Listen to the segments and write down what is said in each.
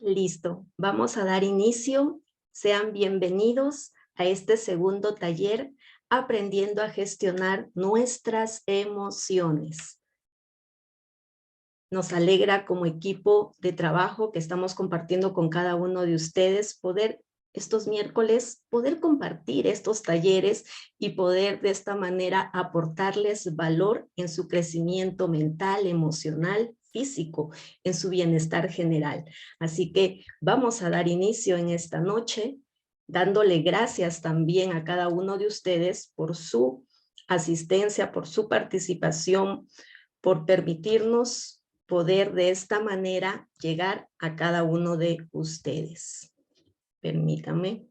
Listo, vamos a dar inicio. Sean bienvenidos a este segundo taller, aprendiendo a gestionar nuestras emociones. Nos alegra como equipo de trabajo que estamos compartiendo con cada uno de ustedes estos miércoles, poder compartir estos talleres y poder de esta manera aportarles valor en su crecimiento mental, emocional, físico, en su bienestar general. Así que vamos a dar inicio en esta noche, dándole gracias también a cada uno de ustedes por su asistencia, por su participación, por permitirnos poder de esta manera llegar a cada uno de ustedes. Permítanme.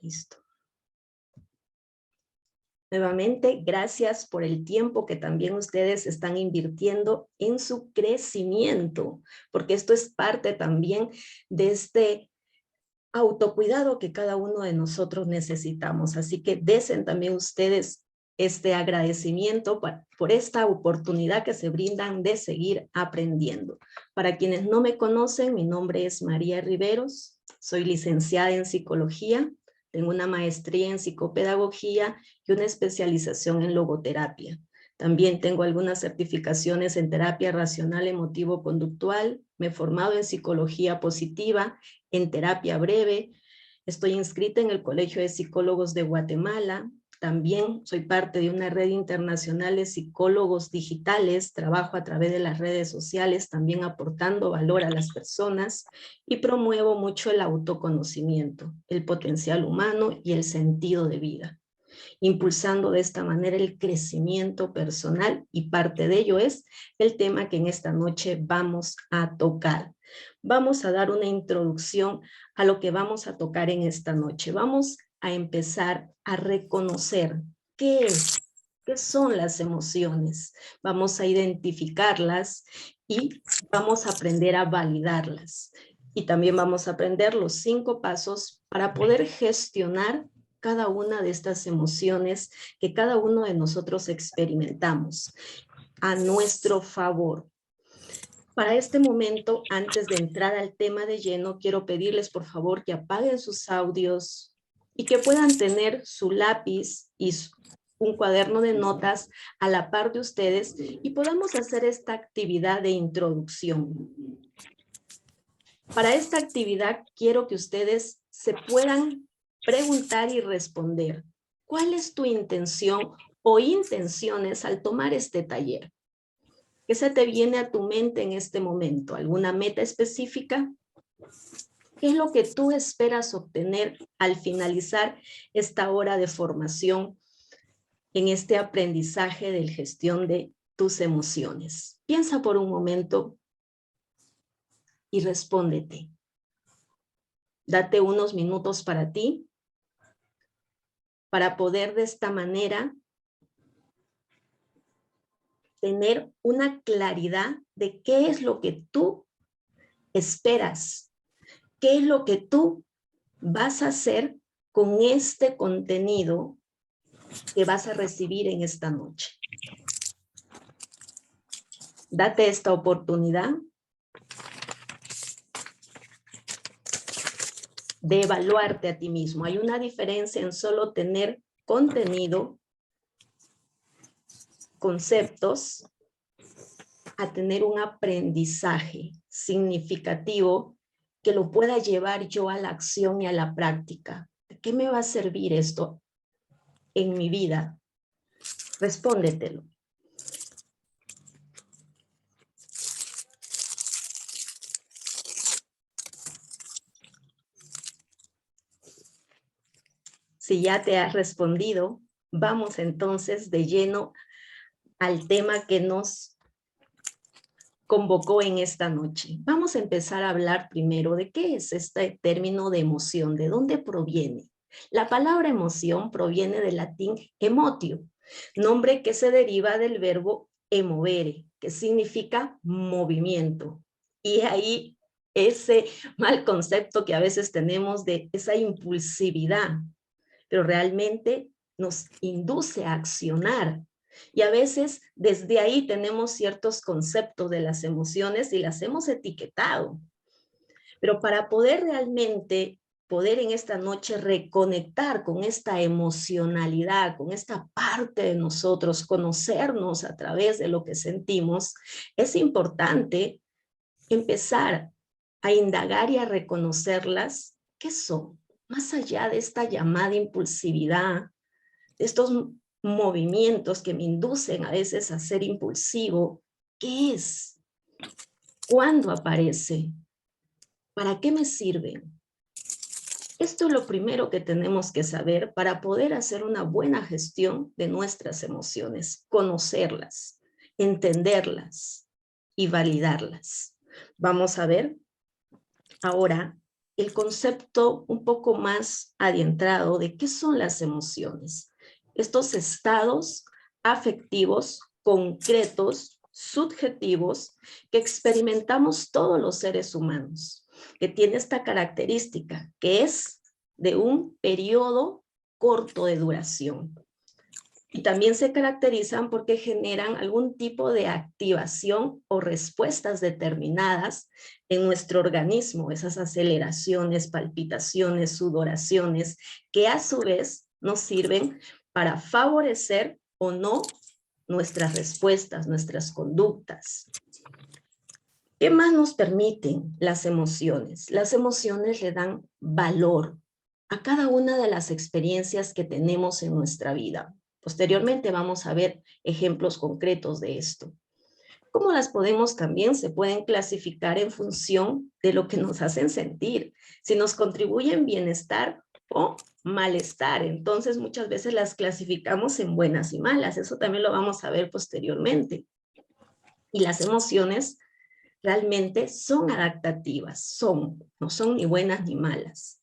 Listo. Nuevamente, gracias por el tiempo que también ustedes están invirtiendo en su crecimiento, porque esto es parte también de este autocuidado que cada uno de nosotros necesitamos. Así que desen también ustedes este agradecimiento por esta oportunidad que se brindan de seguir aprendiendo. Para quienes no me conocen, mi nombre es María Riveros, soy licenciada en psicología, tengo una maestría en psicopedagogía y una especialización en logoterapia. También tengo algunas certificaciones en terapia racional emotivo-conductual, me he formado en psicología positiva, en terapia breve, estoy inscrita en el Colegio de Psicólogos de Guatemala, también soy parte de una red internacional de psicólogos digitales, trabajo a través de las redes sociales, también aportando valor a las personas y promuevo mucho el autoconocimiento, el potencial humano y el sentido de vida, impulsando de esta manera el crecimiento personal, y parte de ello es el tema que en esta noche vamos a tocar. Vamos a dar una introducción a lo que vamos a tocar en esta noche. Vamos a empezar a reconocer qué son las emociones. Vamos a identificarlas y vamos a aprender a validarlas. Y también vamos a aprender los 5 pasos para poder gestionar cada una de estas emociones que cada uno de nosotros experimentamos a nuestro favor. Para este momento, antes de entrar al tema de lleno, quiero pedirles por favor que apaguen sus audios y que puedan tener su lápiz y un cuaderno de notas a la par de ustedes y podamos hacer esta actividad de introducción. Para esta actividad quiero que ustedes se puedan preguntar y responder. ¿Cuál es tu intención o intenciones al tomar este taller? ¿Qué se te viene a tu mente en este momento? ¿Alguna meta específica? ¿Qué es lo que tú esperas obtener al finalizar esta hora de formación en este aprendizaje de gestión de tus emociones? Piensa por un momento y respóndete. Date unos minutos para ti, para poder de esta manera tener una claridad de qué es lo que tú esperas, qué es lo que tú vas a hacer con este contenido que vas a recibir en esta noche. Date esta oportunidad de evaluarte a ti mismo. Hay una diferencia en solo tener contenido, conceptos, a tener un aprendizaje significativo que lo pueda llevar yo a la acción y a la práctica. ¿De qué me va a servir esto en mi vida? Respóndetelo. Si ya te has respondido, vamos entonces de lleno al tema que nos convocó en esta noche. Vamos a empezar a hablar primero de qué es este término de emoción, de dónde proviene. La palabra emoción proviene del latín emotio, nombre que se deriva del verbo emovere, que significa movimiento. Y ahí ese mal concepto que a veces tenemos de esa impulsividad, pero realmente nos induce a accionar. Y a veces desde ahí tenemos ciertos conceptos de las emociones y las hemos etiquetado. Pero para poder realmente, poder en esta noche reconectar con esta emocionalidad, con esta parte de nosotros, conocernos a través de lo que sentimos, es importante empezar a indagar y a reconocerlas. ¿Qué son? Más allá de esta llamada impulsividad, de estos movimientos que me inducen a veces a ser impulsivo, ¿qué es? ¿Cuándo aparece? ¿Para qué me sirven? Esto es lo primero que tenemos que saber para poder hacer una buena gestión de nuestras emociones, conocerlas, entenderlas y validarlas. Vamos a ver ahora el concepto un poco más adentrado de qué son las emociones. Estos estados afectivos concretos, subjetivos, que experimentamos todos los seres humanos, que tiene esta característica, que es de un periodo corto de duración. Y también se caracterizan porque generan algún tipo de activación o respuestas determinadas en nuestro organismo, esas aceleraciones, palpitaciones, sudoraciones, que a su vez nos sirven para favorecer o no nuestras respuestas, nuestras conductas. ¿Qué más nos permiten las emociones? Las emociones le dan valor a cada una de las experiencias que tenemos en nuestra vida. Posteriormente vamos a ver ejemplos concretos de esto. ¿Cómo las podemos también? Se pueden clasificar en función de lo que nos hacen sentir. Si nos contribuyen bienestar o malestar. Entonces muchas veces las clasificamos en buenas y malas. Eso también lo vamos a ver posteriormente. Y las emociones realmente son adaptativas, no son ni buenas ni malas.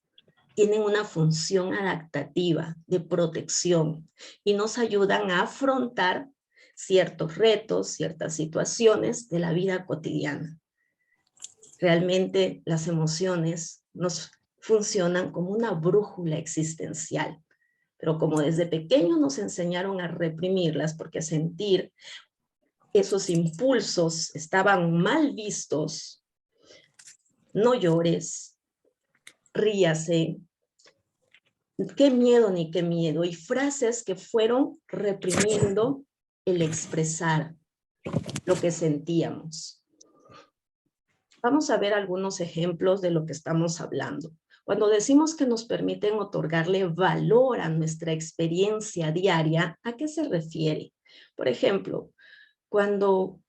Tienen una función adaptativa de protección y nos ayudan a afrontar ciertos retos, ciertas situaciones de la vida cotidiana. Realmente las emociones nos funcionan como una brújula existencial, pero como desde pequeños nos enseñaron a reprimirlas porque sentir esos impulsos estaban mal vistos. No llores, ríase, qué miedo ni qué miedo, y frases que fueron reprimiendo el expresar lo que sentíamos. Vamos a ver algunos ejemplos de lo que estamos hablando. Cuando decimos que nos permiten otorgarle valor a nuestra experiencia diaria, ¿a qué se refiere? Por ejemplo, cuando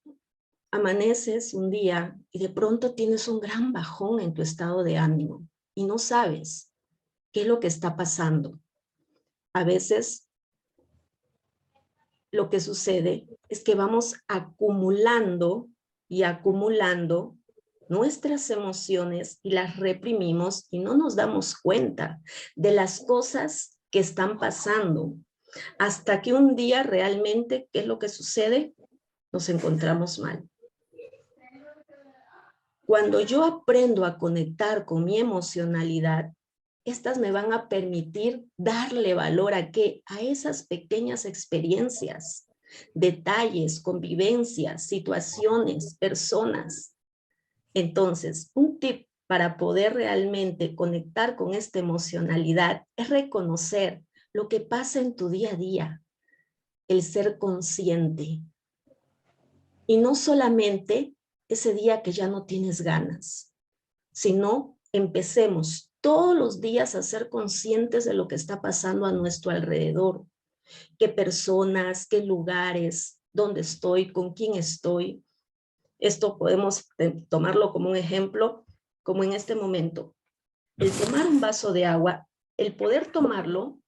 amaneces un día y de pronto tienes un gran bajón en tu estado de ánimo y no sabes qué es lo que está pasando. A veces lo que sucede es que vamos acumulando y acumulando nuestras emociones y las reprimimos y no nos damos cuenta de las cosas que están pasando. Hasta que un día realmente, ¿qué es lo que sucede? Nos encontramos mal. Cuando yo aprendo a conectar con mi emocionalidad, estas me van a permitir darle valor a ¿qué? A esas pequeñas experiencias, detalles, convivencias, situaciones, personas. Entonces, un tip para poder realmente conectar con esta emocionalidad es reconocer lo que pasa en tu día a día, el ser consciente. Y no solamente ese día que ya no tienes ganas, sino empecemos todos los días a ser conscientes de lo que está pasando a nuestro alrededor, qué personas, qué lugares, dónde estoy, con quién estoy. Esto podemos tomarlo como un ejemplo, como en este momento. El tomar un vaso de agua, el poder tomarlo,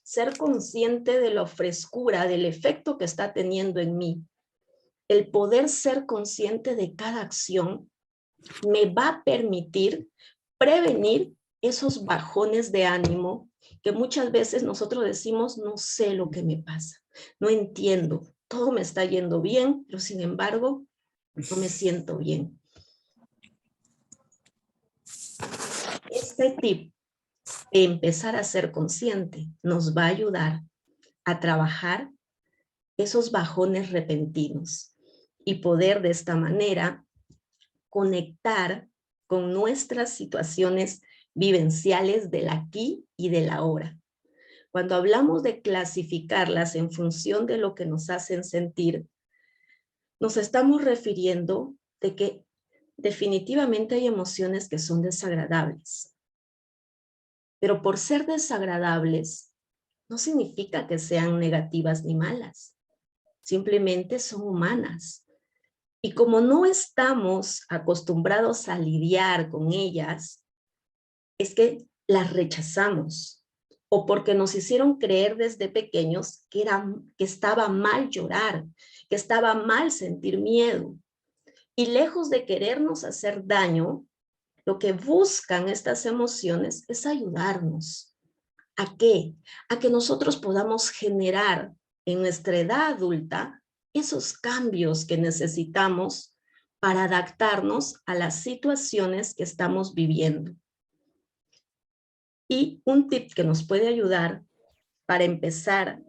ser consciente de la frescura, del efecto que está teniendo en mí, el poder ser consciente de cada acción, me va a permitir prevenir esos bajones de ánimo que muchas veces nosotros decimos, no sé lo que me pasa, no entiendo, todo me está yendo bien, pero sin embargo, no me siento bien. Este tip empezar a ser consciente nos va a ayudar a trabajar esos bajones repentinos y poder de esta manera conectar con nuestras situaciones vivenciales del aquí y del ahora. Cuando hablamos de clasificarlas en función de lo que nos hacen sentir, nos estamos refiriendo de que definitivamente hay emociones que son desagradables. Pero por ser desagradables, no significa que sean negativas ni malas. Simplemente son humanas. Y como no estamos acostumbrados a lidiar con ellas, es que las rechazamos. O porque nos hicieron creer desde pequeños que estaba mal llorar, que estaba mal sentir miedo. Y lejos de querernos hacer daño, lo que buscan estas emociones es ayudarnos. ¿A qué? A que nosotros podamos generar en nuestra edad adulta esos cambios que necesitamos para adaptarnos a las situaciones que estamos viviendo. Y un tip que nos puede ayudar para empezar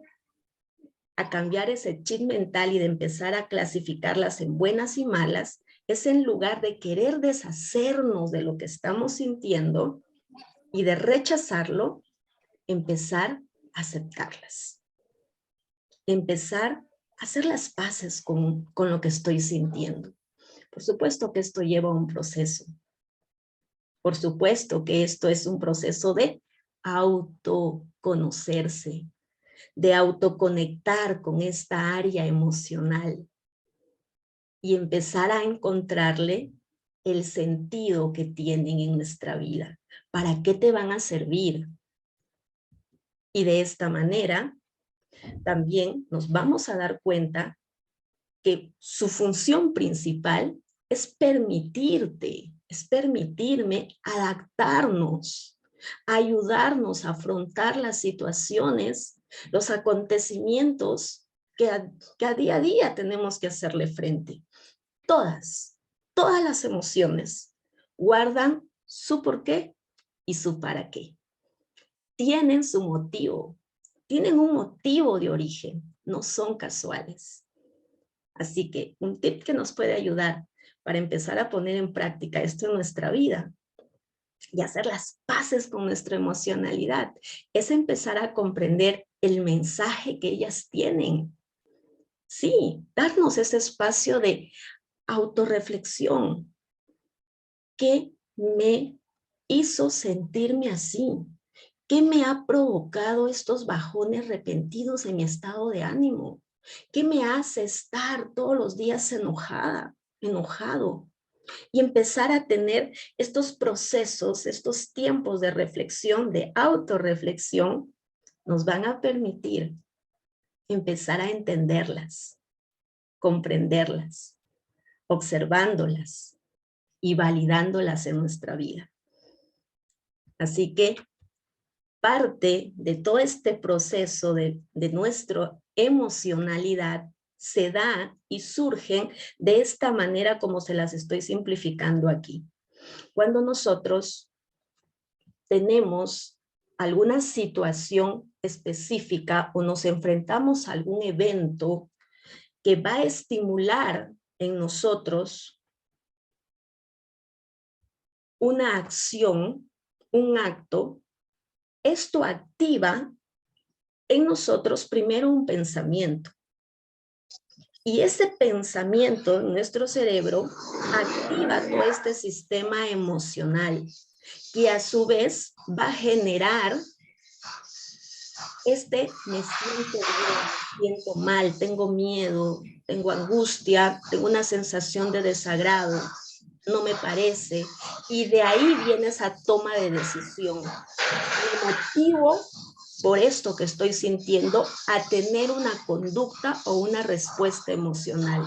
a cambiar ese chip mental y de empezar a clasificarlas en buenas y malas es, en lugar de querer deshacernos de lo que estamos sintiendo y de rechazarlo, empezar a aceptarlas. Empezar a hacer las paces con lo que estoy sintiendo. Por supuesto que esto lleva un proceso. Por supuesto que esto es un proceso de autoconocerse, de autoconectar con esta área emocional y empezar a encontrarle el sentido que tienen en nuestra vida. ¿Para qué te van a servir? Y de esta manera también nos vamos a dar cuenta que su función principal es permitirte, es permitirme adaptarnos, ayudarnos a afrontar las situaciones, los acontecimientos que a día tenemos que hacerle frente. Todas las emociones guardan su porqué y su para qué. Tienen su motivo, tienen un motivo de origen, no son casuales. Así que un tip que nos puede ayudar para empezar a poner en práctica esto en nuestra vida y hacer las paces con nuestra emocionalidad es empezar a comprender el mensaje que ellas tienen. Sí, darnos ese espacio de autorreflexión. ¿Qué me hizo sentirme así? ¿Qué me ha provocado estos bajones repentinos en mi estado de ánimo? ¿Qué me hace estar todos los días enojado? Y empezar a tener estos procesos, estos tiempos de reflexión, de autorreflexión, nos van a permitir empezar a entenderlas, comprenderlas, observándolas y validándolas en nuestra vida. Así que parte de todo este proceso de nuestra emocionalidad se da y surgen de esta manera como se las estoy simplificando aquí. Cuando nosotros tenemos alguna situación específica o nos enfrentamos a algún evento que va a estimular en nosotros una acción, un acto, esto activa en nosotros primero un pensamiento. Y ese pensamiento en nuestro cerebro activa todo este sistema emocional, que a su vez va a generar me siento bien, me siento mal, tengo miedo, tengo angustia, tengo una sensación de desagrado, no me parece, y de ahí viene esa toma de decisión. Me motivo por esto que estoy sintiendo a tener una conducta o una respuesta emocional.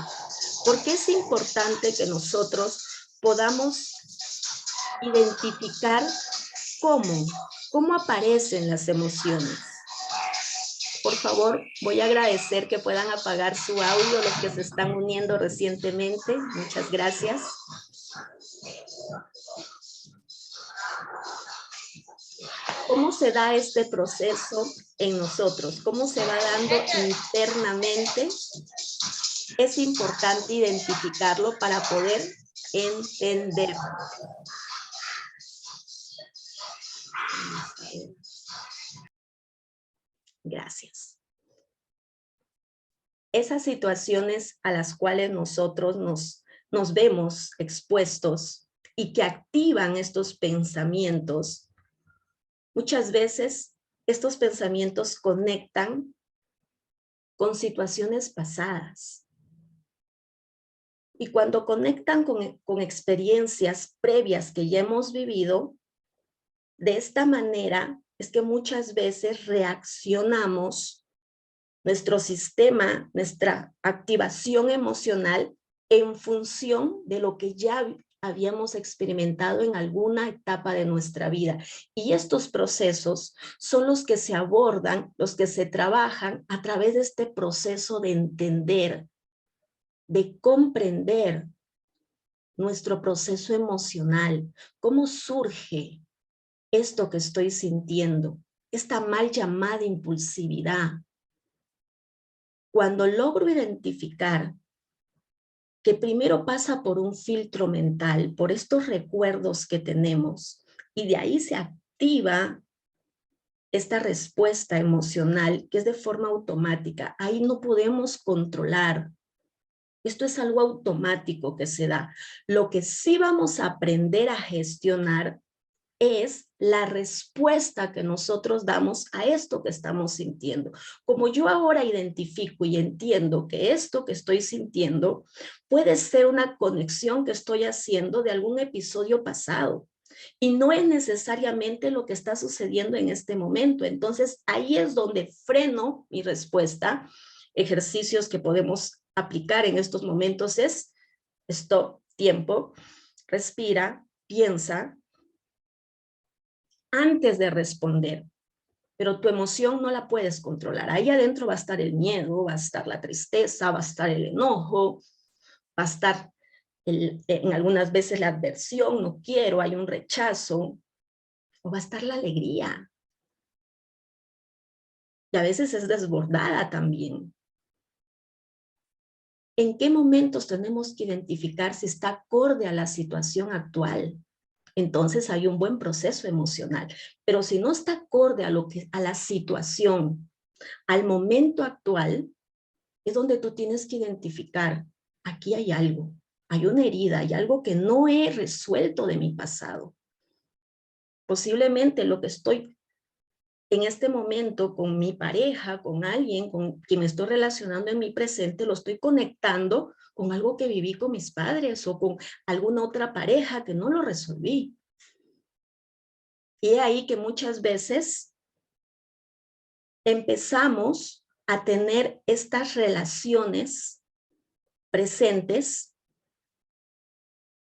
Porque es importante que nosotros podamos identificar cómo aparecen las emociones. Por favor, voy a agradecer que puedan apagar su audio los que se están uniendo recientemente. Muchas gracias. ¿Cómo se da este proceso en nosotros? ¿Cómo se va dando internamente? Es importante identificarlo para poder entender. Gracias. Esas situaciones a las cuales nosotros nos vemos expuestos y que activan estos pensamientos, muchas veces estos pensamientos conectan con situaciones pasadas. Y cuando conectan con experiencias previas que ya hemos vivido, de esta manera es que muchas veces reaccionamos nuestro sistema, nuestra activación emocional en función de lo que ya habíamos experimentado en alguna etapa de nuestra vida. Y estos procesos son los que se abordan, los que se trabajan a través de este proceso de entender, de comprender nuestro proceso emocional, cómo surge esto que estoy sintiendo, esta mal llamada impulsividad. Cuando logro identificar que primero pasa por un filtro mental, por estos recuerdos que tenemos, y de ahí se activa esta respuesta emocional que es de forma automática. Ahí no podemos controlar. Esto es algo automático que se da. Lo que sí vamos a aprender a gestionar es la respuesta que nosotros damos a esto que estamos sintiendo. Como yo ahora identifico y entiendo que esto que estoy sintiendo puede ser una conexión que estoy haciendo de algún episodio pasado y no es necesariamente lo que está sucediendo en este momento. Entonces ahí es donde freno mi respuesta. Ejercicios que podemos aplicar en estos momentos es stop, tiempo, respira, piensa, antes de responder, pero tu emoción no la puedes controlar. Ahí adentro va a estar el miedo, va a estar la tristeza, va a estar el enojo, va a estar en algunas veces la adversión, no quiero, hay un rechazo, o va a estar la alegría. Y a veces es desbordada también. ¿En qué momentos tenemos que identificar si está acorde a la situación actual? Entonces hay un buen proceso emocional. Pero si no está acorde a la situación, al momento actual, es donde tú tienes que identificar, aquí hay algo, hay una herida, hay algo que no he resuelto de mi pasado. Posiblemente lo que estoy en este momento con mi pareja, con alguien con quien me estoy relacionando en mi presente, lo estoy conectando con algo que viví con mis padres o con alguna otra pareja que no lo resolví. Y es ahí que muchas veces empezamos a tener estas relaciones presentes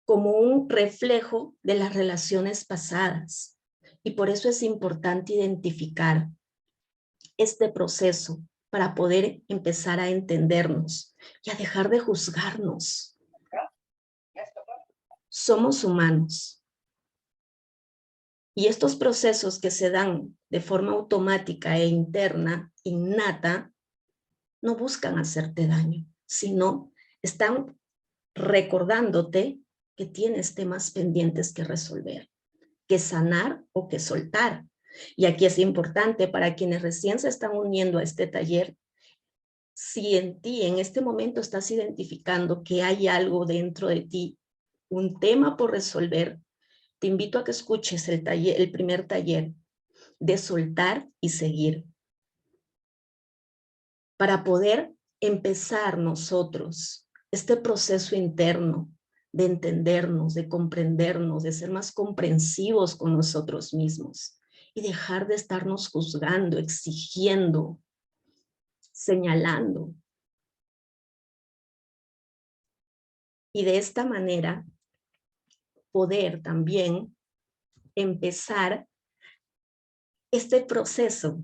como un reflejo de las relaciones pasadas. Y por eso es importante identificar este proceso para poder empezar a entendernos y a dejar de juzgarnos. Somos humanos. Y estos procesos que se dan de forma automática e interna, innata, no buscan hacerte daño, sino están recordándote que tienes temas pendientes que resolver, que sanar o que soltar. Y aquí es importante para quienes recién se están uniendo a este taller, si en ti en este momento estás identificando que hay algo dentro de ti, un tema por resolver, te invito a que escuches el primer taller de soltar y seguir, para poder empezar nosotros este proceso interno de entendernos, de comprendernos, de ser más comprensivos con nosotros mismos y dejar de estarnos juzgando, exigiendo, señalando. Y de esta manera poder también empezar este proceso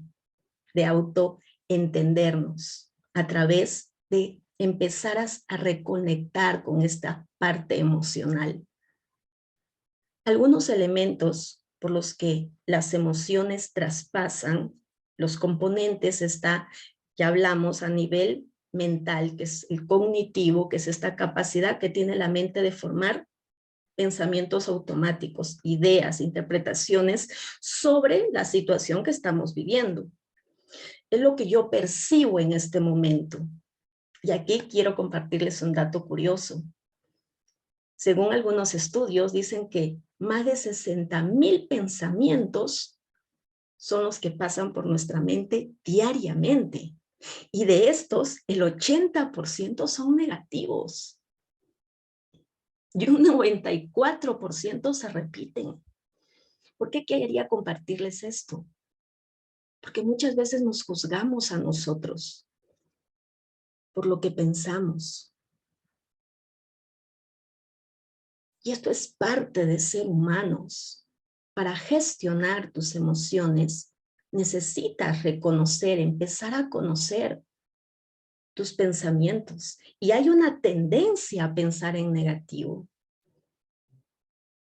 de autoentendernos a través de empezar a reconectar con esta parte emocional. Algunos elementos por los que las emociones traspasan los componentes. Ya hablamos a nivel mental, que es el cognitivo, que es esta capacidad que tiene la mente de formar pensamientos automáticos, ideas, interpretaciones sobre la situación que estamos viviendo. Es lo que yo percibo en este momento. Y aquí quiero compartirles un dato curioso. Según algunos estudios, dicen que más de 60,000 pensamientos son los que pasan por nuestra mente diariamente. Y de estos, el 80% son negativos. Y un 94% se repiten. ¿Por qué quería compartirles esto? Porque muchas veces nos juzgamos a nosotros por lo que pensamos. Y esto es parte de ser humanos. Para gestionar tus emociones, necesitas reconocer, empezar a conocer tus pensamientos. Y hay una tendencia a pensar en negativo.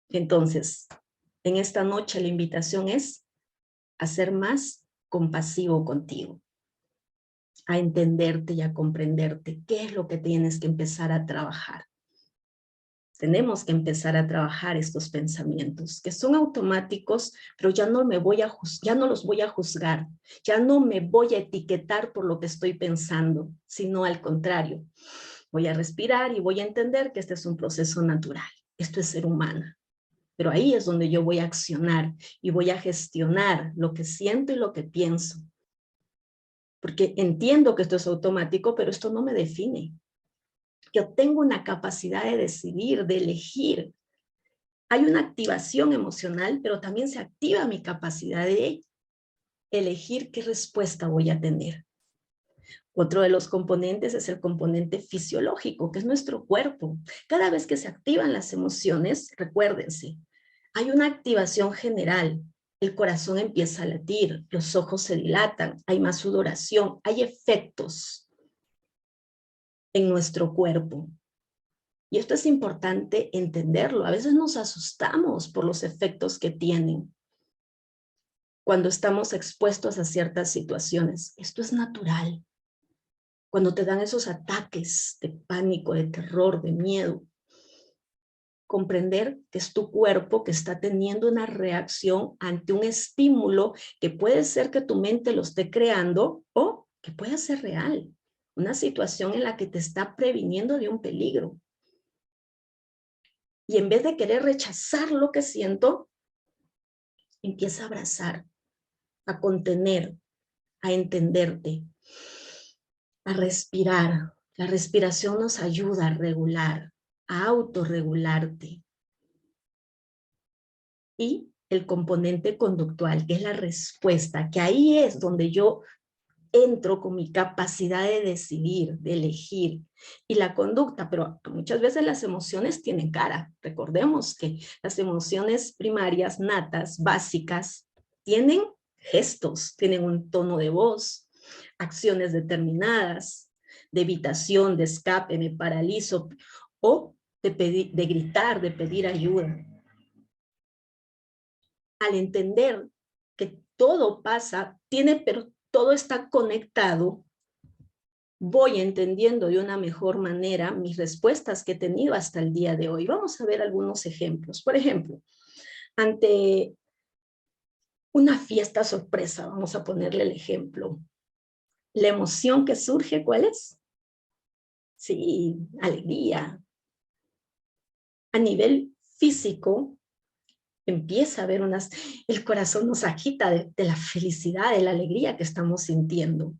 Entonces, en esta noche la invitación es a ser más compasivo contigo, a entenderte y a comprenderte qué es lo que tienes que empezar a trabajar. Tenemos que empezar a trabajar estos pensamientos que son automáticos, pero ya no los voy a juzgar, ya no me voy a etiquetar por lo que estoy pensando, sino al contrario. Voy a respirar y voy a entender que este es un proceso natural. Esto es ser humana. Pero ahí es donde yo voy a accionar y voy a gestionar lo que siento y lo que pienso. Porque entiendo que esto es automático, pero esto no me define. Yo tengo una capacidad de decidir, de elegir. Hay una activación emocional, pero también se activa mi capacidad de elegir qué respuesta voy a tener. Otro de los componentes es el componente fisiológico, que es nuestro cuerpo. Cada vez que se activan las emociones, recuérdense, hay una activación general. El corazón empieza a latir, los ojos se dilatan, hay más sudoración, hay efectos en nuestro cuerpo. Y esto es importante entenderlo. A veces nos asustamos por los efectos que tienen cuando estamos expuestos a ciertas situaciones. Esto es natural. Cuando te dan esos ataques de pánico, de terror, de miedo, comprender que es tu cuerpo que está teniendo una reacción ante un estímulo que puede ser que tu mente lo esté creando o que pueda ser real. Una situación en la que te está previniendo de un peligro. Y en vez de querer rechazar lo que siento, empieza a abrazar, a contener, a entenderte, a respirar. La respiración nos ayuda a regular, a autorregularte. Y el componente conductual, que es la respuesta, que ahí es donde yo entro con mi capacidad de decidir, de elegir, y la conducta, pero muchas veces las emociones tienen cara. Recordemos que las emociones primarias, natas, básicas, tienen gestos, tienen un tono de voz, acciones determinadas, de evitación, de escape, me paralizo, o de gritar, de pedir ayuda. Al entender que todo pasa, pero todo está conectado, voy entendiendo de una mejor manera mis respuestas que he tenido hasta el día de hoy. Vamos a ver algunos ejemplos. Por ejemplo, ante una fiesta sorpresa, vamos a ponerle el ejemplo. La emoción que surge, ¿cuál es? Sí, alegría. A nivel físico, empieza a haber el corazón nos agita de la felicidad, de la alegría que estamos sintiendo.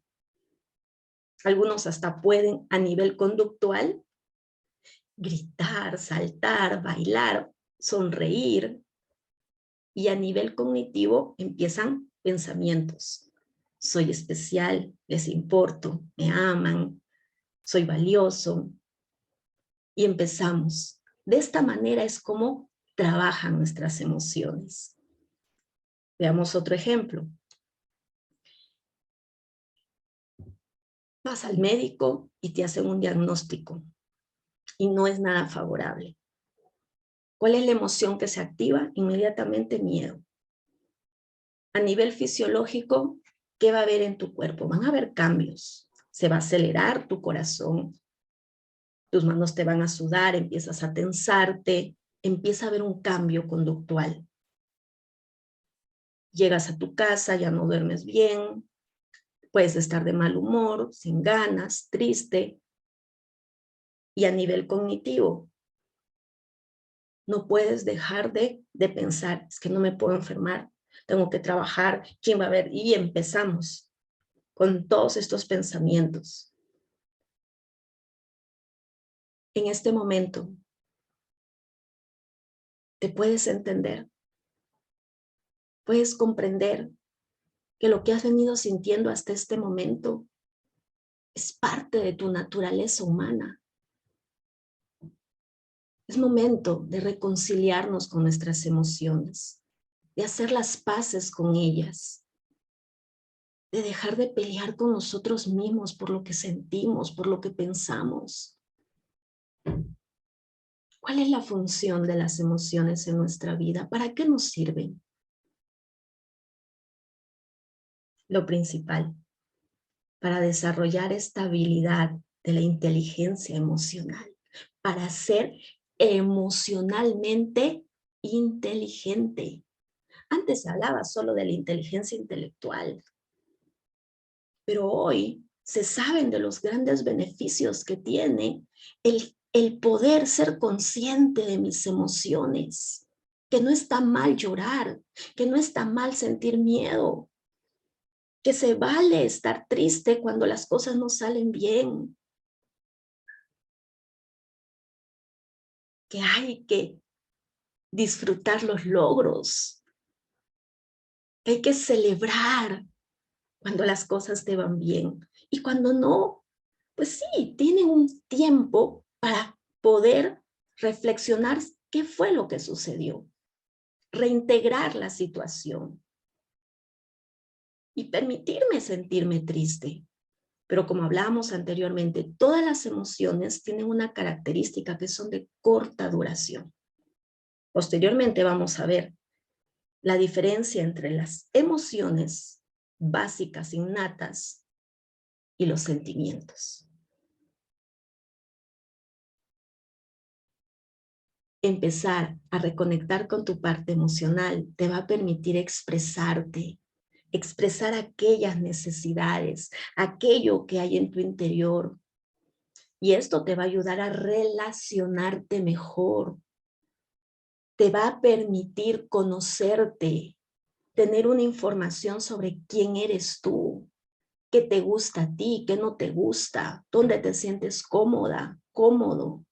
Algunos hasta pueden a nivel conductual gritar, saltar, bailar, sonreír, y a nivel cognitivo empiezan pensamientos. Soy especial, les importo, me aman, soy valioso. Y empezamos. De esta manera es como trabajan nuestras emociones. Veamos otro ejemplo. Vas al médico y te hacen un diagnóstico y no es nada favorable. ¿Cuál es la emoción que se activa? Inmediatamente miedo. A nivel fisiológico, ¿qué va a haber en tu cuerpo? Van a haber cambios. Se va a acelerar tu corazón, tus manos te van a sudar, empiezas a tensarte, empieza a haber un cambio conductual. Llegas a tu casa, ya no duermes bien, puedes estar de mal humor, sin ganas, triste. Y a nivel cognitivo, no puedes dejar de pensar, es que no me puedo enfermar, tengo que trabajar, ¿quién va a ver? Y empezamos con todos estos pensamientos. En este momento, te puedes entender, puedes comprender que lo que has venido sintiendo hasta este momento es parte de tu naturaleza humana. Es momento de reconciliarnos con nuestras emociones, de hacer las paces con ellas, de dejar de pelear con nosotros mismos por lo que sentimos, por lo que pensamos. ¿Cuál es la función de las emociones en nuestra vida? ¿Para qué nos sirven? Lo principal, para desarrollar esta habilidad de la inteligencia emocional, para ser emocionalmente inteligente. Antes se hablaba solo de la inteligencia intelectual, pero hoy se saben de los grandes beneficios que tiene el poder ser consciente de mis emociones, que no está mal llorar, que no está mal sentir miedo, que se vale estar triste cuando las cosas no salen bien, que hay que disfrutar los logros, que hay que celebrar cuando las cosas te van bien. Y cuando no, pues sí, tienen un tiempo para poder reflexionar qué fue lo que sucedió, reintegrar la situación y permitirme sentirme triste. Pero como hablábamos anteriormente, todas las emociones tienen una característica que son de corta duración. Posteriormente vamos a ver la diferencia entre las emociones básicas, innatas, y los sentimientos. Empezar a reconectar con tu parte emocional te va a permitir expresarte, expresar aquellas necesidades, aquello que hay en tu interior. Y esto te va a ayudar a relacionarte mejor. Te va a permitir conocerte, tener una información sobre quién eres tú, qué te gusta a ti, qué no te gusta, dónde te sientes cómoda, cómodo.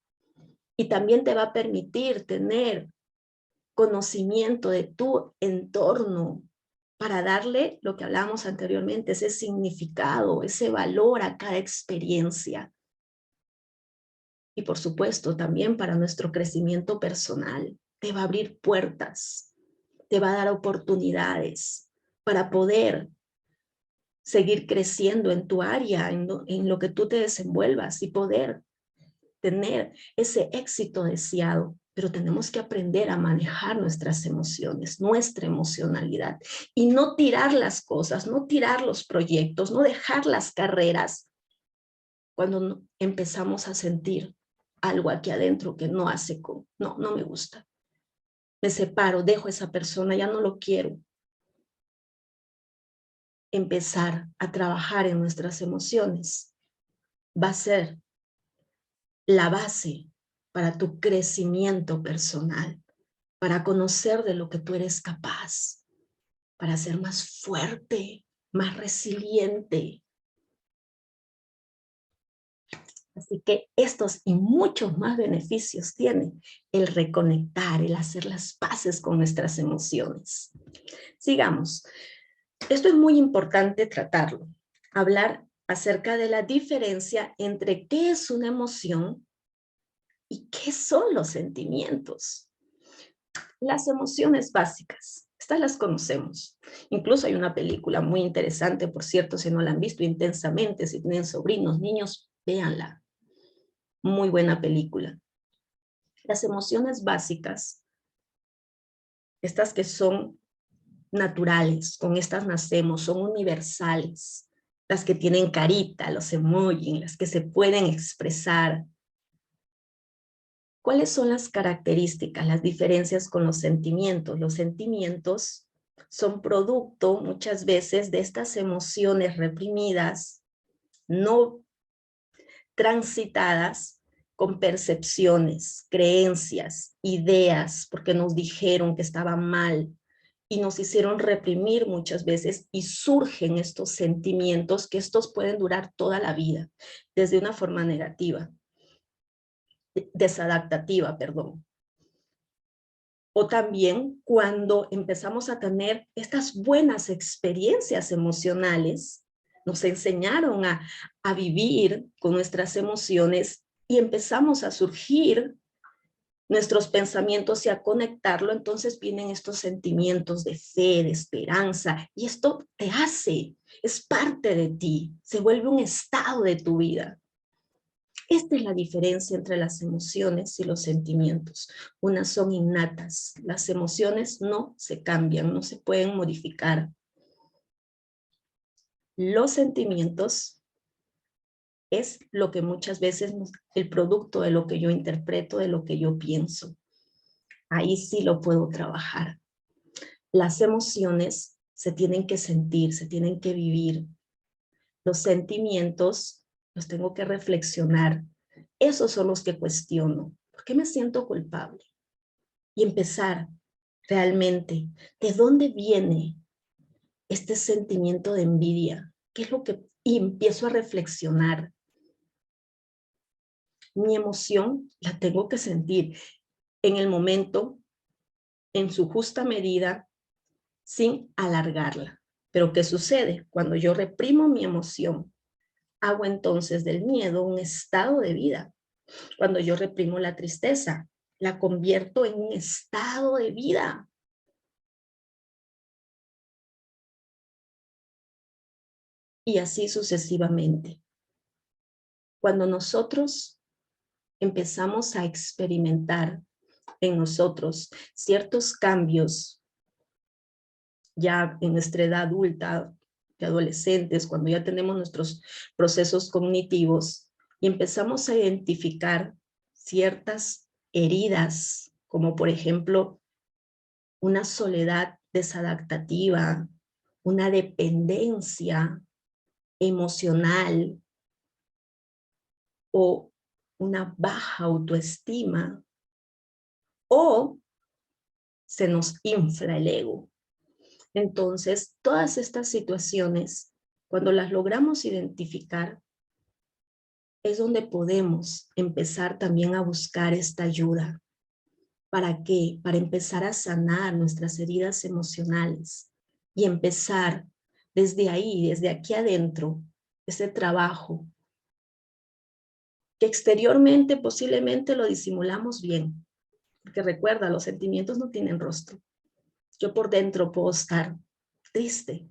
Y también te va a permitir tener conocimiento de tu entorno para darle lo que hablábamos anteriormente, ese significado, ese valor a cada experiencia. Y por supuesto también para nuestro crecimiento personal. Te va a abrir puertas, te va a dar oportunidades para poder seguir creciendo en tu área, en lo que tú te desenvuelvas y poder tener ese éxito deseado. Pero tenemos que aprender a manejar nuestras emociones, nuestra emocionalidad y no tirar las cosas, no tirar los proyectos, no dejar las carreras cuando empezamos a sentir algo aquí adentro que no hace con, no me gusta. Me separo, dejo a esa persona, ya no lo quiero. Empezar a trabajar en nuestras emociones va a ser la base para tu crecimiento personal, para conocer de lo que tú eres capaz, para ser más fuerte, más resiliente. Así que estos y muchos más beneficios tienen el reconectar, el hacer las paces con nuestras emociones. Sigamos. Esto es muy importante tratarlo. Hablar acerca de la diferencia entre qué es una emoción y qué son los sentimientos. Las emociones básicas, estas las conocemos. Incluso hay una película muy interesante, por cierto, si no la han visto, Intensamente, si tienen sobrinos, niños, véanla. Muy buena película. Las emociones básicas, estas que son naturales, con estas nacemos, son universales, las que tienen carita, los emojis, las que se pueden expresar. ¿Cuáles son las características, las diferencias con los sentimientos? Los sentimientos son producto muchas veces de estas emociones reprimidas, no transitadas, con percepciones, creencias, ideas, porque nos dijeron que estaba mal y nos hicieron reprimir muchas veces, y surgen estos sentimientos que estos pueden durar toda la vida, desde una forma negativa, desadaptativa, perdón. O también cuando empezamos a tener estas buenas experiencias emocionales, nos enseñaron a vivir con nuestras emociones y empezamos a surgir nuestros pensamientos y a conectarlo, entonces vienen estos sentimientos de fe, de esperanza, y esto te hace, es parte de ti, se vuelve un estado de tu vida. Esta es la diferencia entre las emociones y los sentimientos. Unas son innatas, las emociones no se cambian, no se pueden modificar. Los sentimientos es lo que muchas veces, el producto de lo que yo interpreto, de lo que yo pienso. Ahí sí lo puedo trabajar. Las emociones se tienen que sentir, se tienen que vivir. Los sentimientos los tengo que reflexionar. Esos son los que cuestiono. ¿Por qué me siento culpable? Y empezar realmente, ¿de dónde viene este sentimiento de envidia? ¿Qué es lo que...? Y empiezo a reflexionar. Mi emoción la tengo que sentir en el momento, en su justa medida, sin alargarla. Pero ¿qué sucede? Cuando yo reprimo mi emoción, hago entonces del miedo un estado de vida. Cuando yo reprimo la tristeza, la convierto en un estado de vida. Y así sucesivamente. Cuando nosotros empezamos a experimentar en nosotros ciertos cambios, ya en nuestra edad adulta, de adolescentes, cuando ya tenemos nuestros procesos cognitivos, y empezamos a identificar ciertas heridas, como por ejemplo, una soledad desadaptativa, una dependencia emocional o una baja autoestima, o se nos infla el ego. Entonces, todas estas situaciones, cuando las logramos identificar, es donde podemos empezar también a buscar esta ayuda. ¿Para qué? Para empezar a sanar nuestras heridas emocionales y empezar desde ahí, desde aquí adentro, ese trabajo que exteriormente posiblemente lo disimulamos bien, porque recuerda, los sentimientos no tienen rostro. Yo por dentro puedo estar triste,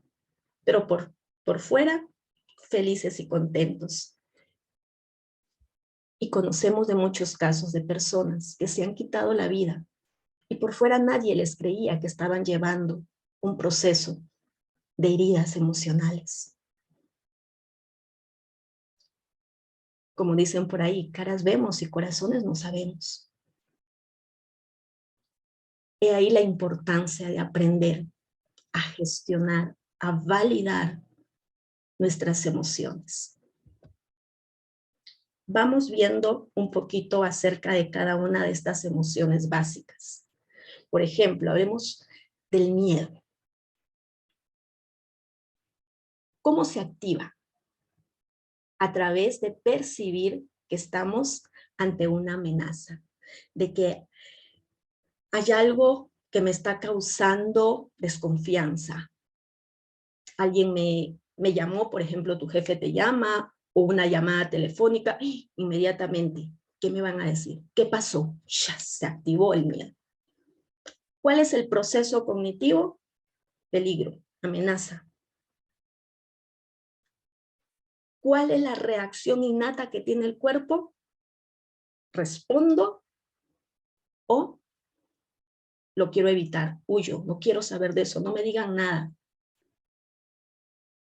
pero por fuera felices y contentos. Y conocemos de muchos casos de personas que se han quitado la vida y por fuera nadie les creía que estaban llevando un proceso de heridas emocionales. Como dicen por ahí, caras vemos y corazones no sabemos. He ahí la importancia de aprender a gestionar, a validar nuestras emociones. Vamos viendo un poquito acerca de cada una de estas emociones básicas. Por ejemplo, hablemos del miedo. ¿Cómo se activa? A través de percibir que estamos ante una amenaza, de que hay algo que me está causando desconfianza. Alguien me llamó, por ejemplo, tu jefe te llama, o una llamada telefónica, inmediatamente, ¿qué me van a decir? ¿Qué pasó? Ya se activó el miedo. ¿Cuál es el proceso cognitivo? Peligro, amenaza. ¿Cuál es la reacción innata que tiene el cuerpo? ¿Respondo o lo quiero evitar, huyo, no quiero saber de eso, no me digan nada.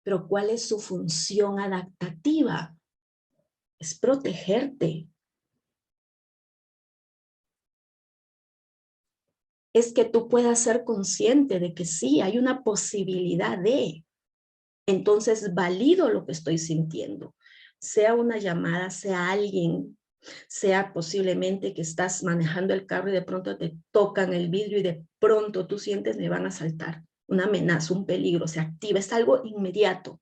Pero ¿cuál es su función adaptativa? Es protegerte. Es que tú puedas ser consciente de que sí, hay una posibilidad de. Entonces valido lo que estoy sintiendo. Sea una llamada, sea alguien, sea posiblemente que estás manejando el carro y de pronto te tocan el vidrio y de pronto tú sientes me van a asaltar. Una amenaza, un peligro, se activa, es algo inmediato.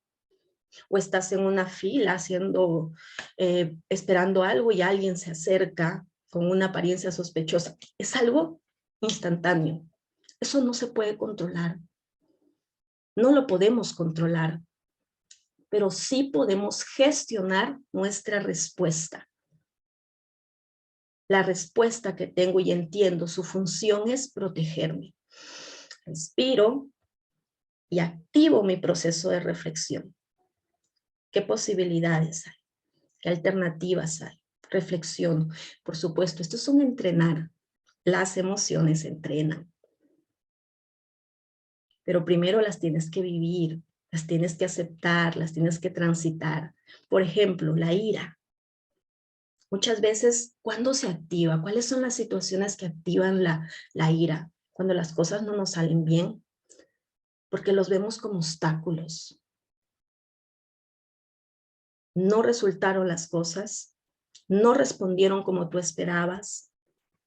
O estás en una fila esperando algo y alguien se acerca con una apariencia sospechosa. Es algo instantáneo. Eso no se puede controlar. No lo podemos controlar, pero sí podemos gestionar nuestra respuesta. La respuesta que tengo y entiendo, su función es protegerme. Respiro y activo mi proceso de reflexión. ¿Qué posibilidades hay? ¿Qué alternativas hay? Reflexiono. Por supuesto, esto es un entrenar. Las emociones se entrenan. Pero primero las tienes que vivir, las tienes que aceptar, las tienes que transitar. Por ejemplo, la ira. Muchas veces, ¿cuándo se activa? ¿Cuáles son las situaciones que activan la ira? Cuando las cosas no nos salen bien, porque los vemos como obstáculos. No resultaron las cosas, no respondieron como tú esperabas.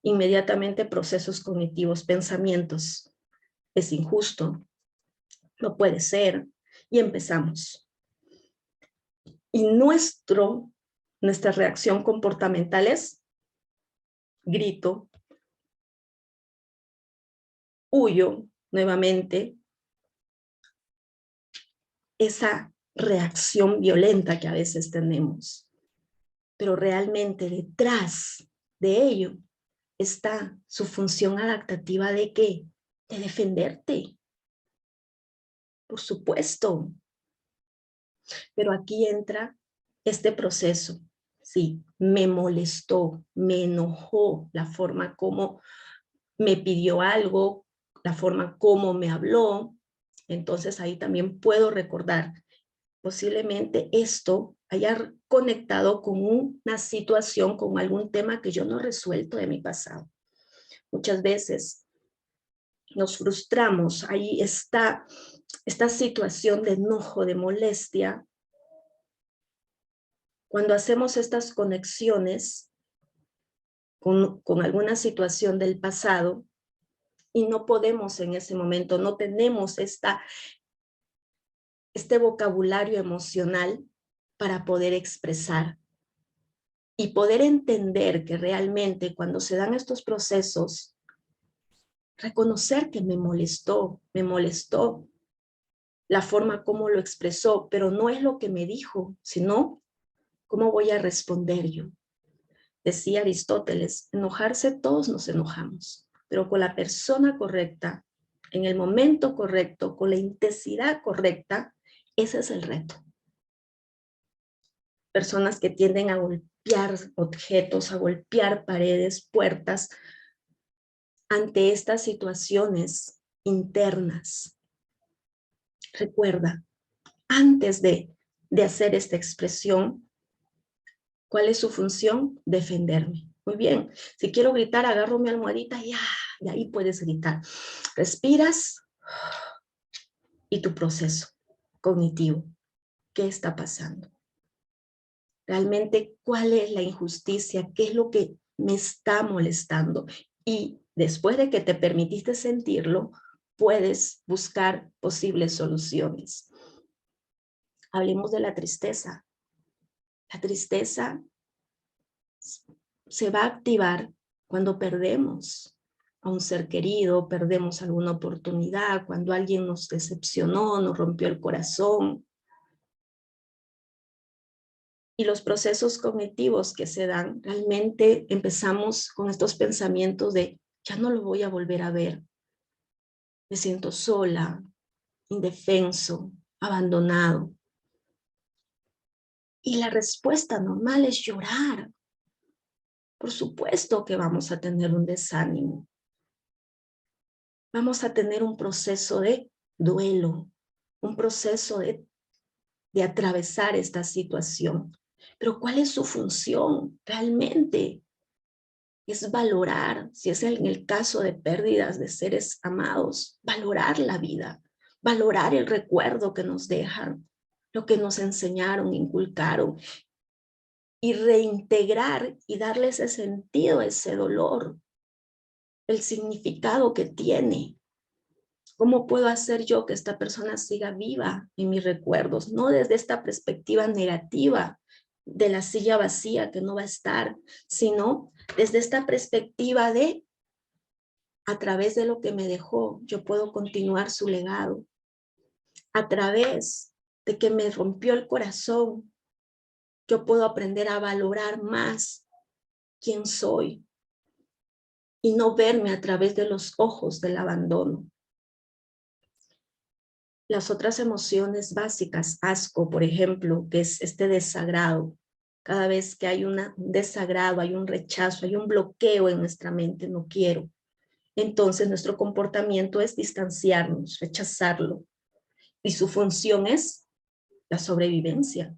Inmediatamente procesos cognitivos, pensamientos. Es injusto, no puede ser, y empezamos. Y nuestra reacción comportamental es grito, huyo nuevamente, esa reacción violenta que a veces tenemos. Pero realmente detrás de ello está su función adaptativa ¿de qué? De defenderte. Por supuesto. Pero aquí entra este proceso. Sí, me molestó, me enojó la forma como me pidió algo, la forma como me habló. Entonces ahí también puedo recordar, posiblemente esto haya conectado con una situación, con algún tema que yo no he resuelto de mi pasado. Muchas veces nos frustramos, ahí está esta situación de enojo, de molestia. Cuando hacemos estas conexiones con alguna situación del pasado y no podemos en ese momento, no tenemos este vocabulario emocional para poder expresar y poder entender que realmente cuando se dan estos procesos, reconocer que me molestó la forma como lo expresó, pero no es lo que me dijo, sino cómo voy a responder yo. Decía Aristóteles, enojarse todos nos enojamos, pero con la persona correcta, en el momento correcto, con la intensidad correcta, ese es el reto. Personas que tienden a golpear objetos, a golpear paredes, puertas, ante estas situaciones internas. Recuerda, antes de hacer esta expresión, ¿cuál es su función? Defenderme. Muy bien, si quiero gritar, agarro mi almohadita y ahí puedes gritar. Respiras y tu proceso cognitivo. ¿Qué está pasando? Realmente, ¿cuál es la injusticia? ¿Qué es lo que me está molestando? Y después de que te permitiste sentirlo, puedes buscar posibles soluciones. Hablemos de la tristeza. La tristeza se va a activar cuando perdemos a un ser querido, perdemos alguna oportunidad, cuando alguien nos decepcionó, nos rompió el corazón. Y los procesos cognitivos que se dan, realmente empezamos con estos pensamientos de ya no lo voy a volver a ver. Me siento sola, indefenso, abandonado. Y la respuesta normal es llorar. Por supuesto que vamos a tener un desánimo. vamos a tener un proceso de duelo, un proceso de atravesar esta situación. Pero ¿cuál es su función realmente? Es valorar, si es en el caso de pérdidas de seres amados, valorar la vida, valorar el recuerdo que nos dejan, lo que nos enseñaron, inculcaron, y reintegrar y darle ese sentido, ese dolor, el significado que tiene. ¿Cómo puedo hacer yo que esta persona siga viva en mis recuerdos? No desde esta perspectiva negativa de la silla vacía que no va a estar, sino desde esta perspectiva de, a través de lo que me dejó, yo puedo continuar su legado. A través de que me rompió el corazón, yo puedo aprender a valorar más quién soy y no verme a través de los ojos del abandono. Las otras emociones básicas, asco, por ejemplo, que es este desagrado. Cada vez que hay un desagrado, hay un rechazo, hay un bloqueo en nuestra mente, no quiero. Entonces nuestro comportamiento es distanciarnos, rechazarlo. Y su función es la sobrevivencia,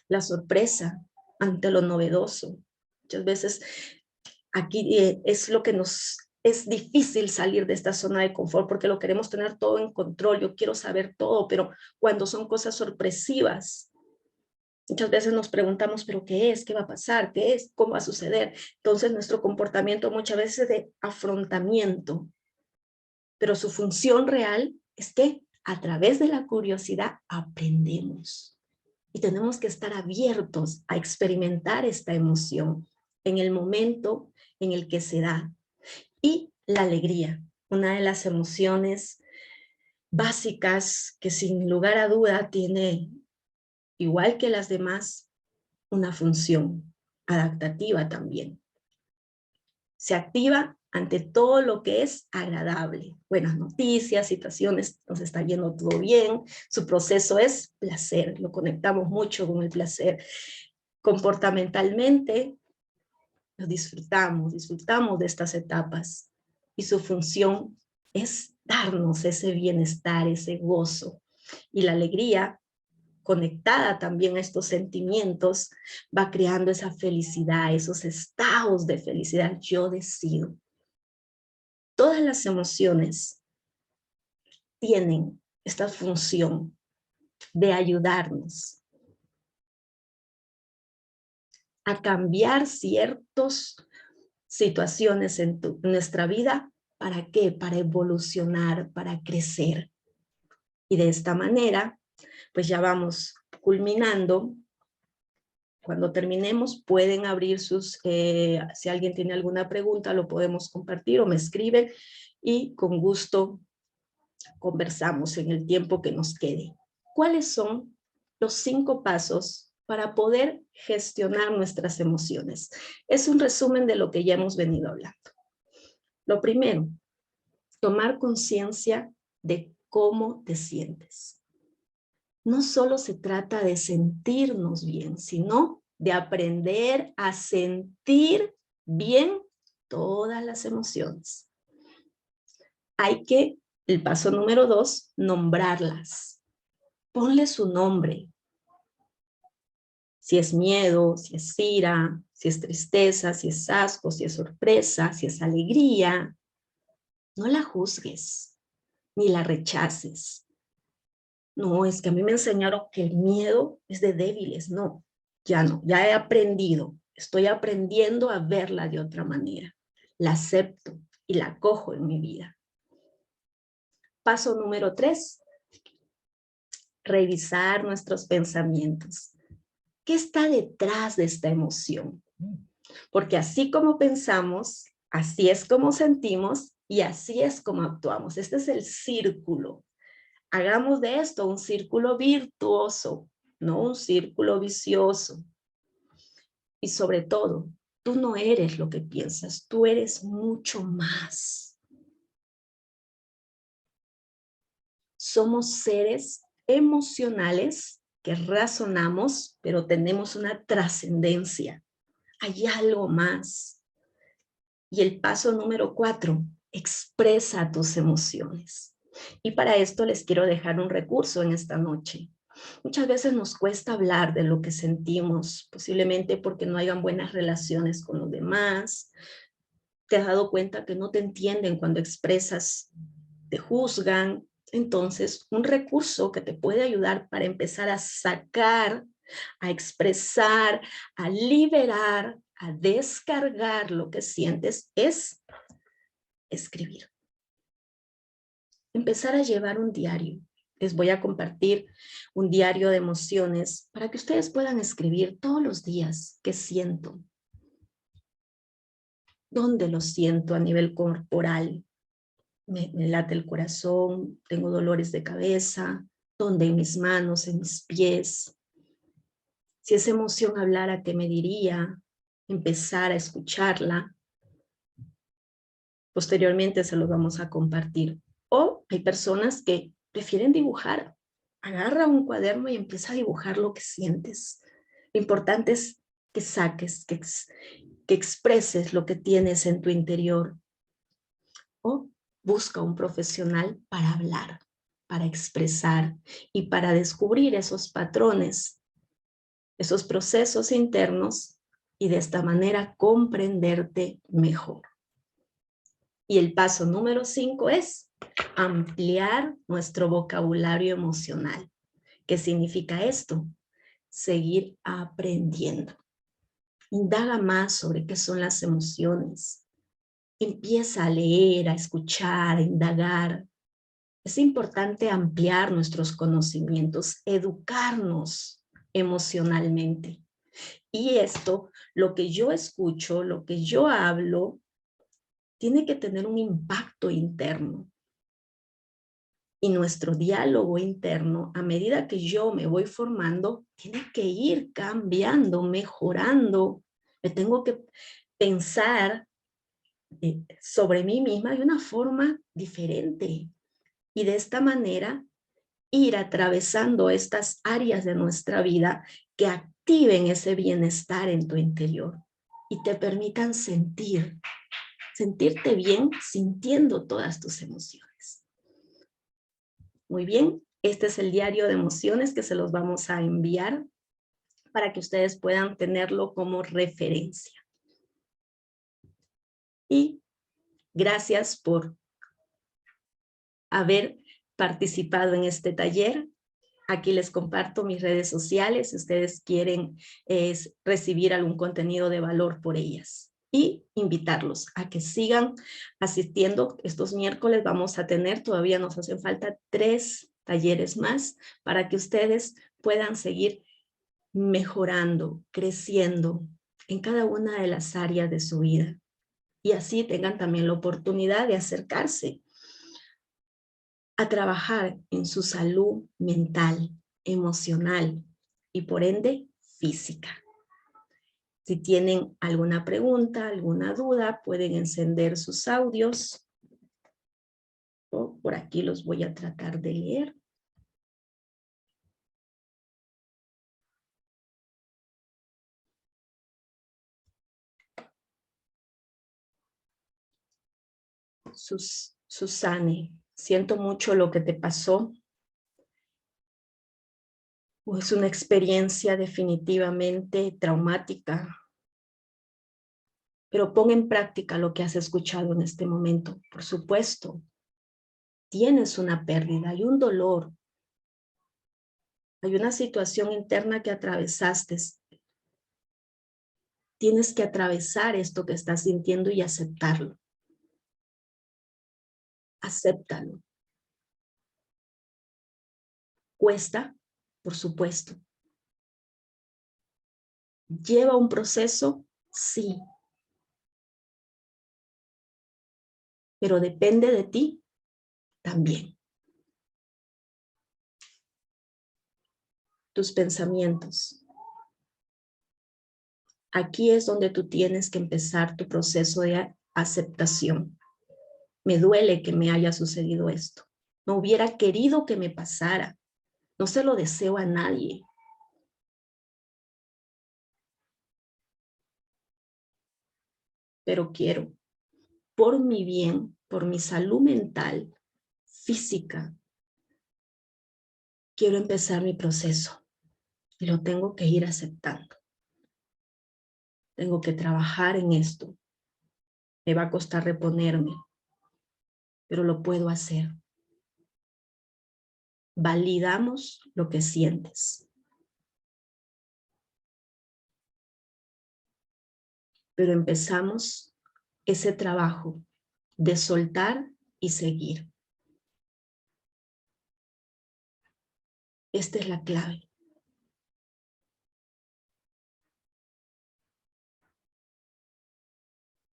la sorpresa ante lo novedoso. Muchas veces aquí es lo que es difícil salir de esta zona de confort porque lo queremos tener todo en control. Yo quiero saber todo, pero cuando son cosas sorpresivas, muchas veces nos preguntamos, ¿pero qué es? ¿Qué va a pasar? ¿Qué es? ¿Cómo va a suceder? Entonces nuestro comportamiento muchas veces es de afrontamiento, pero su función real es que a través de la curiosidad aprendemos. Y tenemos que estar abiertos a experimentar esta emoción en el momento en el que se da. Y la alegría, una de las emociones básicas que sin lugar a duda tiene, igual que las demás, una función adaptativa también. Se activa ante todo lo que es agradable. Buenas noticias, situaciones, nos está yendo todo bien. Su proceso es placer, lo conectamos mucho con el placer. Comportamentalmente, lo disfrutamos de estas etapas. Y su función es darnos ese bienestar, ese gozo. Y la alegría, conectada también a estos sentimientos, va creando esa felicidad, esos estados de felicidad. Yo decido. Todas las emociones tienen esta función de ayudarnos a cambiar ciertas situaciones en nuestra vida. ¿Para qué? Para evolucionar, para crecer. Y de esta manera, pues ya vamos culminando. Cuando terminemos, pueden abrir si alguien tiene alguna pregunta, lo podemos compartir o me escriben y con gusto conversamos en el tiempo que nos quede. ¿Cuáles son los 5 pasos para poder gestionar nuestras emociones? Es un resumen de lo que ya hemos venido hablando. Lo primero, tomar conciencia de cómo te sientes. No solo se trata de sentirnos bien, sino de aprender a sentir bien todas las emociones. El paso número 2, nombrarlas. Ponle su nombre. Si es miedo, si es ira, si es tristeza, si es asco, si es sorpresa, si es alegría. No la juzgues, ni la rechaces. No, es que a mí me enseñaron que el miedo es de débiles. No, ya he aprendido. Estoy aprendiendo a verla de otra manera. La acepto y la acojo en mi vida. Paso número 3, revisar nuestros pensamientos. ¿Qué está detrás de esta emoción? Porque así como pensamos, así es como sentimos y así es como actuamos. Este es el círculo. Hagamos de esto un círculo virtuoso, no un círculo vicioso. Y sobre todo, tú no eres lo que piensas, tú eres mucho más. Somos seres emocionales que razonamos, pero tenemos una trascendencia. Hay algo más. Y el paso número 4, Expresa tus emociones. Y para esto les quiero dejar un recurso en esta noche. Muchas veces nos cuesta hablar de lo que sentimos, posiblemente porque no hayan buenas relaciones con los demás. ¿Te has dado cuenta que no te entienden cuando expresas? Te juzgan. Entonces, un recurso que te puede ayudar para empezar a sacar, a expresar, a liberar, a descargar lo que sientes es escribir. Empezar a llevar un diario. Les voy a compartir un diario de emociones para que ustedes puedan escribir todos los días qué siento, dónde lo siento a nivel corporal. Me late el corazón, tengo dolores de cabeza, dónde en mis manos, en mis pies. Si esa emoción hablara, ¿qué me diría? Empezar a escucharla. Posteriormente se los vamos a compartir. O hay personas que prefieren dibujar. Agarra un cuaderno y empieza a dibujar lo que sientes. Lo importante es que saques, que expreses lo que tienes en tu interior. O busca un profesional para hablar, para expresar y para descubrir esos patrones, esos procesos internos y de esta manera comprenderte mejor. Y el paso número 5 es ampliar nuestro vocabulario emocional. ¿Qué significa esto? Seguir aprendiendo. Indaga más sobre qué son las emociones. Empieza a leer, a escuchar, a indagar. Es importante ampliar nuestros conocimientos, educarnos emocionalmente. Y esto, lo que yo escucho, lo que yo hablo, tiene que tener un impacto interno. Y nuestro diálogo interno, a medida que yo me voy formando, tiene que ir cambiando, mejorando. Me tengo que pensar sobre mí misma de una forma diferente. Y de esta manera, ir atravesando estas áreas de nuestra vida que activen ese bienestar en tu interior y te permitan sentirte bien sintiendo todas tus emociones. Muy bien, este es el diario de emociones que se los vamos a enviar para que ustedes puedan tenerlo como referencia. Y gracias por haber participado en este taller. Aquí les comparto mis redes sociales si ustedes quieren recibir algún contenido de valor por ellas. Y invitarlos a que sigan asistiendo. Estos miércoles vamos a tener, todavía nos hacen falta 3 talleres más para que ustedes puedan seguir mejorando, creciendo en cada una de las áreas de su vida. Y así tengan también la oportunidad de acercarse a trabajar en su salud mental, emocional y por ende física. Si tienen alguna pregunta, alguna duda, pueden encender sus audios. O por aquí los voy a tratar de leer. Susane, siento mucho lo que te pasó. Es una experiencia definitivamente traumática. Pero pon en práctica lo que has escuchado en este momento. Por supuesto, tienes una pérdida y un dolor. Hay una situación interna que atravesaste. Tienes que atravesar esto que estás sintiendo y aceptarlo. Acéptalo. Cuesta, por supuesto. ¿Lleva un proceso? Sí. Pero depende de ti también. Tus pensamientos. Aquí es donde tú tienes que empezar tu proceso de aceptación. Me duele que me haya sucedido esto. No hubiera querido que me pasara. No se lo deseo a nadie. Pero quiero, por mi bien, por mi salud mental, física, quiero empezar mi proceso y lo tengo que ir aceptando. Tengo que trabajar en esto. Me va a costar reponerme, pero lo puedo hacer. Validamos lo que sientes. Pero empezamos ese trabajo de soltar y seguir. Esta es la clave.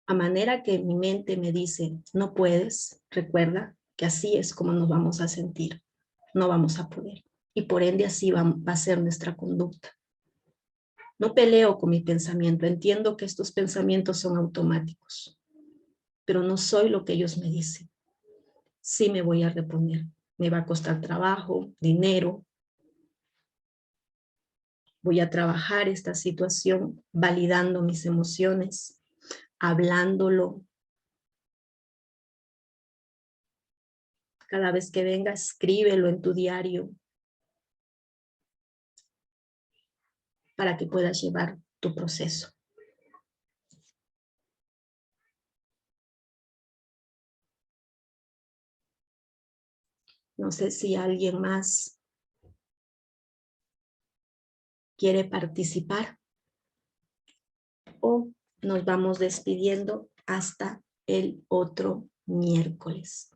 A manera que mi mente me dice, no puedes, recuerda que así es como nos vamos a sentir. No vamos a poder. Y por ende así va a ser nuestra conducta. No peleo con mi pensamiento. Entiendo que estos pensamientos son automáticos. Pero no soy lo que ellos me dicen. Sí me voy a reponer. Me va a costar trabajo, dinero. Voy a trabajar esta situación validando mis emociones, hablándolo. Cada vez que venga, escríbelo en tu diario para que puedas llevar tu proceso. No sé si alguien más quiere participar o nos vamos despidiendo hasta el otro miércoles.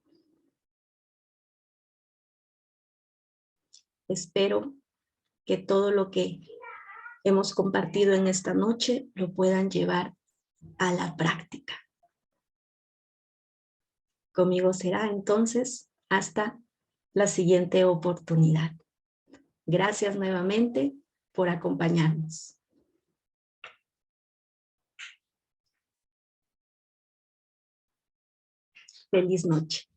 Espero que todo lo que hemos compartido en esta noche lo puedan llevar a la práctica. Conmigo será entonces hasta la siguiente oportunidad. Gracias nuevamente por acompañarnos. Feliz noche.